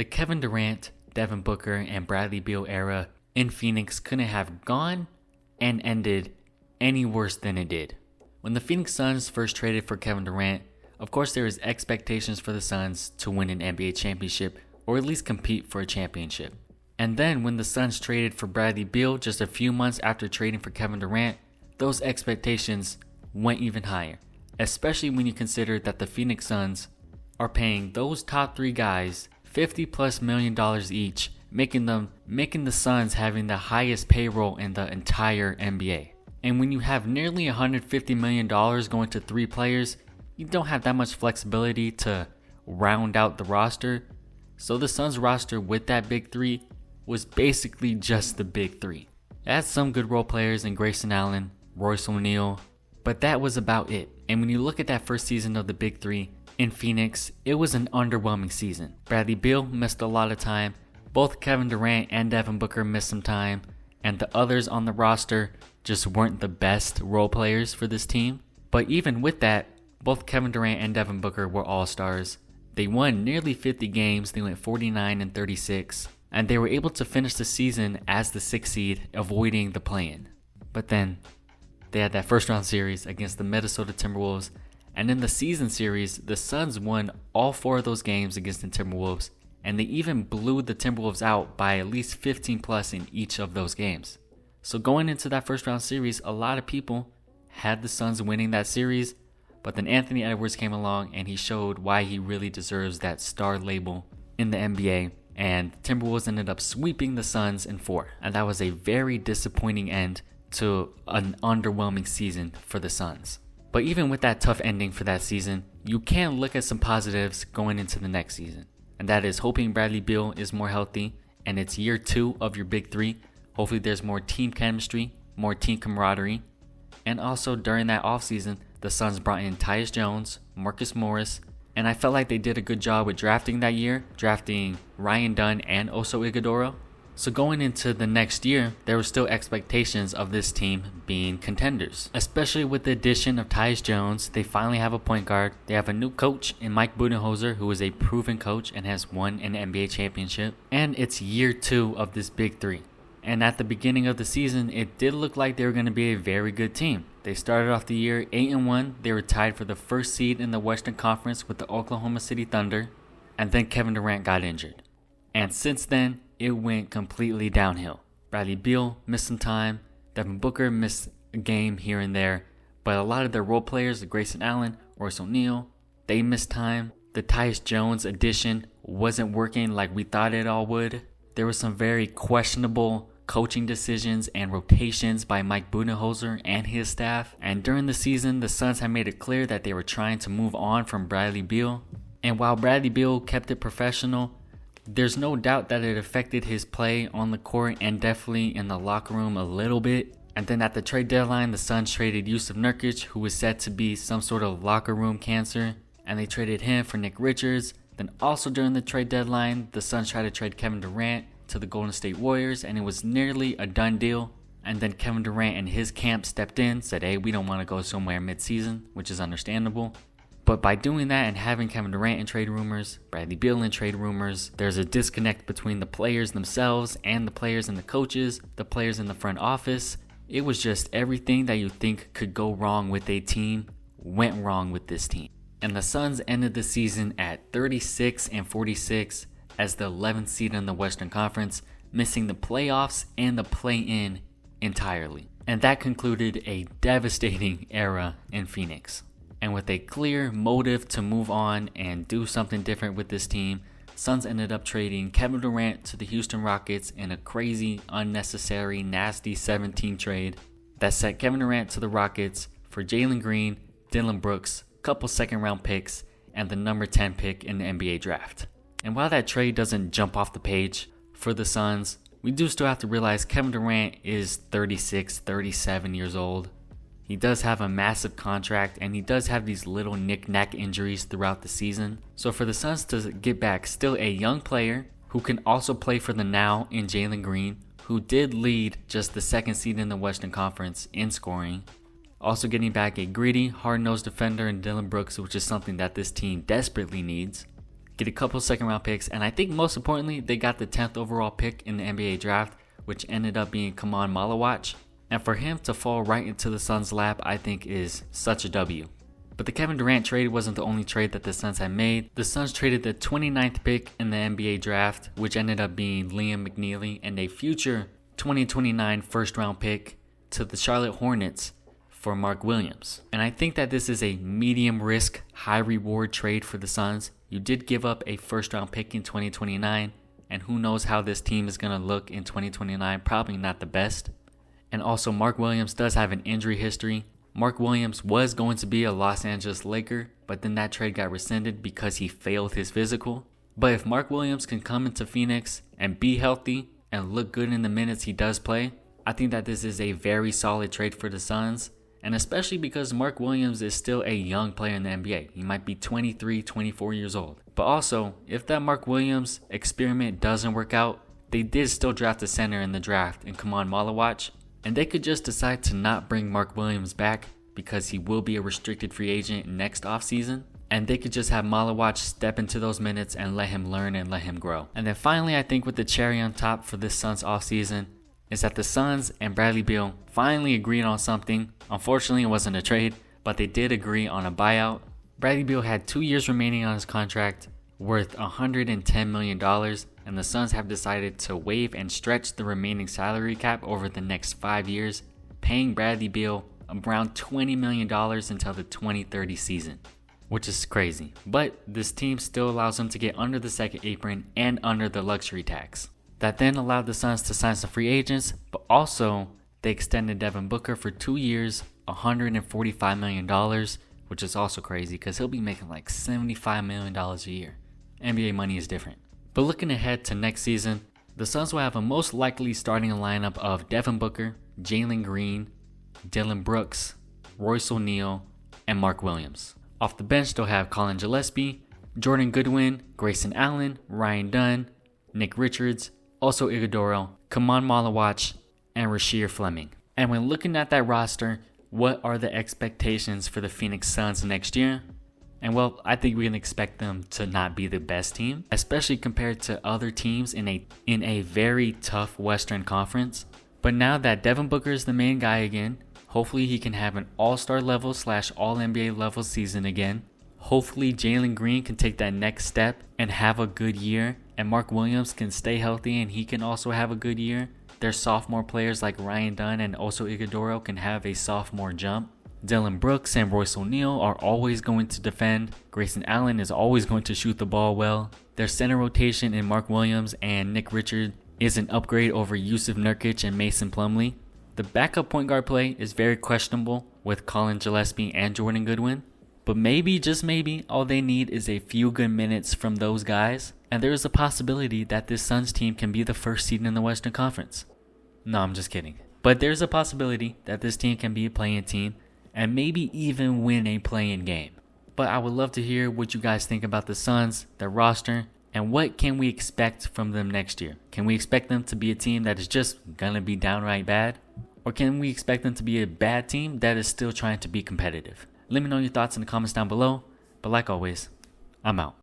The Kevin Durant, Devin Booker, and Bradley Beal era in Phoenix couldn't have gone and ended any worse than it did. When the Phoenix Suns first traded for Kevin Durant, of course there was expectations for the Suns to win an NBA championship or at least compete for a championship. And then when the Suns traded for Bradley Beal just a few months after trading for Kevin Durant, those expectations went even higher, especially when you consider that the Phoenix Suns are paying those top three guys $50+ million each, making the Suns having the highest payroll in the entire NBA. And when you have nearly $150 million going to three players, you don't have that much flexibility to round out the roster. So the Suns roster with that big three was basically just the big three. It had some good role players in Grayson Allen, Royce O'Neal, but that was about it. And when you look at that first season of the big three in Phoenix, it was an underwhelming season. Bradley Beal missed a lot of time. Both Kevin Durant and Devin Booker missed some time. And the others on the roster just weren't the best role players for this team. But even with that, both Kevin Durant and Devin Booker were all-stars. They won nearly 50 games. They went 49-36. And they were able to finish the season as the 6th seed, avoiding the play-in. But then they had that first round series against the Minnesota Timberwolves. And in the season series, the Suns won all 4 of those games against the Timberwolves. And they even blew the Timberwolves out by at least 15+ in each of those games. So going into that first round series, a lot of people had the Suns winning that series. But then Anthony Edwards came along and he showed why he really deserves that star label in the NBA. And Timberwolves ended up sweeping the Suns in 4. And that was a very disappointing end to an underwhelming season for the Suns. But even with that tough ending for that season, you can look at some positives going into the next season. And that is hoping Bradley Beal is more healthy and it's year 2 of your big three. Hopefully there's more team chemistry, more team camaraderie. And also during that offseason, the Suns brought in Tyus Jones, Marcus Morris, and I felt like they did a good job with drafting that year, drafting Ryan Dunn and Oso Ighodaro. So going into the next year, there were still expectations of this team being contenders. Especially with the addition of Tyus Jones, they finally have a point guard. They have a new coach in Mike Budenholzer, who is a proven coach and has won an NBA championship. And it's year 2 of this big three. And at the beginning of the season, it did look like they were going to be a very good team. They started off the year 8-1. They were tied for the first seed in the Western Conference with the Oklahoma City Thunder. And then Kevin Durant got injured. And since then, it went completely downhill. Bradley Beal missed some time. Devin Booker missed a game here and there. But a lot of their role players, Grayson Allen, Royce O'Neal, they missed time. The Tyus Jones addition wasn't working like we thought it all would. There were some very questionable coaching decisions and rotations by Mike Budenholzer and his staff. And during the season, the Suns had made it clear that they were trying to move on from Bradley Beal. And while Bradley Beal kept it professional, there's no doubt that it affected his play on the court and definitely in the locker room a little bit. And then at the trade deadline, the Suns traded Jusuf Nurkic, who was said to be some sort of locker room cancer. And they traded him for Nick Richards. Then also during the trade deadline, the Suns tried to trade Kevin Durant to the Golden State Warriors, and it was nearly a done deal. And then Kevin Durant and his camp stepped in, said, hey, we don't want to go somewhere mid-season, which is understandable. But by doing that and having Kevin Durant in trade rumors, Bradley Beal in trade rumors, there's a disconnect between the players themselves and the players and the coaches, the players in the front office. It was just everything that you think could go wrong with a team went wrong with this team. And the Suns ended the season at 36-46 as the 11th seed in the Western Conference, missing the playoffs and the play-in entirely. And that concluded a devastating era in Phoenix. And with a clear motive to move on and do something different with this team, Suns ended up trading Kevin Durant to the Houston Rockets in a crazy, unnecessary, nasty 17 trade that sent Kevin Durant to the Rockets for Jalen Green, Dillon Brooks, couple second-round picks, and the number 10 pick in the NBA draft. And while that trade doesn't jump off the page for the Suns, we do still have to realize Kevin Durant is 36, 37 years old. He does have a massive contract, and he does have these little knick-knack injuries throughout the season. So for the Suns to get back still a young player who can also play for the now in Jalen Green, who did lead just the 2nd seed in the Western Conference in scoring. Also getting back a gritty, hard-nosed defender in Dillon Brooks, which is something that this team desperately needs. get a couple second round picks, and I think most importantly, they got the 10th overall pick in the NBA draft, which ended up being Kaman Malawach. And for him to fall right into the Suns' lap, I think is such a W. But the Kevin Durant trade wasn't the only trade that the Suns had made. The Suns traded the 29th pick in the NBA draft, which ended up being Liam McNeely, and a future 2029 first round pick to the Charlotte Hornets for Mark Williams. And I think that this is a medium risk, high reward trade for the Suns. You did give up a first round pick in 2029, and who knows how this team is going to look in 2029, probably not the best. And also Mark Williams does have an injury history. Mark Williams was going to be a Los Angeles Laker, but then that trade got rescinded because he failed his physical. But if Mark Williams can come into Phoenix and be healthy and look good in the minutes he does play, I think that this is a very solid trade for the Suns. And especially because Mark Williams is still a young player in the NBA. He might be 23, 24 years old. But also, if that Mark Williams experiment doesn't work out, they did still draft a center in the draft in Kaman Malawach. And they could just decide to not bring Mark Williams back because he will be a restricted free agent next offseason. And they could just have Malawach step into those minutes and let him learn and let him grow. And then finally, I think with the cherry on top for this Suns offseason is that the Suns and Bradley Beal finally agreed on something. Unfortunately, it wasn't a trade, but they did agree on a buyout. Bradley Beal had 2 years remaining on his contract, worth $110 million, and the Suns have decided to waive and stretch the remaining salary cap over the next 5 years, paying Bradley Beal around $20 million until the 2030 season, which is crazy. But this team still allows him to get under the second apron and under the luxury tax. That then allowed the Suns to sign some free agents, but also they extended Devin Booker for 2 years, $145 million, which is also crazy because he'll be making like $75 million a year. NBA money is different. But looking ahead to next season, the Suns will have a most likely starting lineup of Devin Booker, Jalen Green, Dillon Brooks, Royce O'Neal, and Mark Williams. Off the bench, they'll have Colin Gillespie, Jordan Goodwin, Grayson Allen, Ryan Dunn, Nick Richards, also Iguodala, Kaman Malawach, and Rasheer Fleming. And when looking at that roster, what are the expectations for the Phoenix Suns next year? And well, I think we can expect them to not be the best team, especially compared to other teams in a very tough Western Conference. But now that Devin Booker is the main guy again, hopefully he can have an all-star level / all NBA level season again. Hopefully Jalen Green can take that next step and have a good year, and Mark Williams can stay healthy and he can also have a good year. Their sophomore players like Ryan Dunn and also Iguodala can have a sophomore jump. Dillon Brooks and Royce O'Neal are always going to defend. Grayson Allen is always going to shoot the ball well. Their center rotation in Mark Williams and Nick Richards is an upgrade over Yusuf Nurkic and Mason Plumlee. The backup point guard play is very questionable with Colin Gillespie and Jordan Goodwin. But maybe, just maybe, all they need is a few good minutes from those guys. And there is a possibility that this Suns team can be the first seed in the Western Conference. No, I'm just kidding. But there's a possibility that this team can be a play-in team and maybe even win a play-in game. But I would love to hear what you guys think about the Suns, their roster, and what can we expect from them next year. Can we expect them to be a team that is just going to be downright bad? Or can we expect them to be a bad team that is still trying to be competitive? Let me know your thoughts in the comments down below. But like always, I'm out.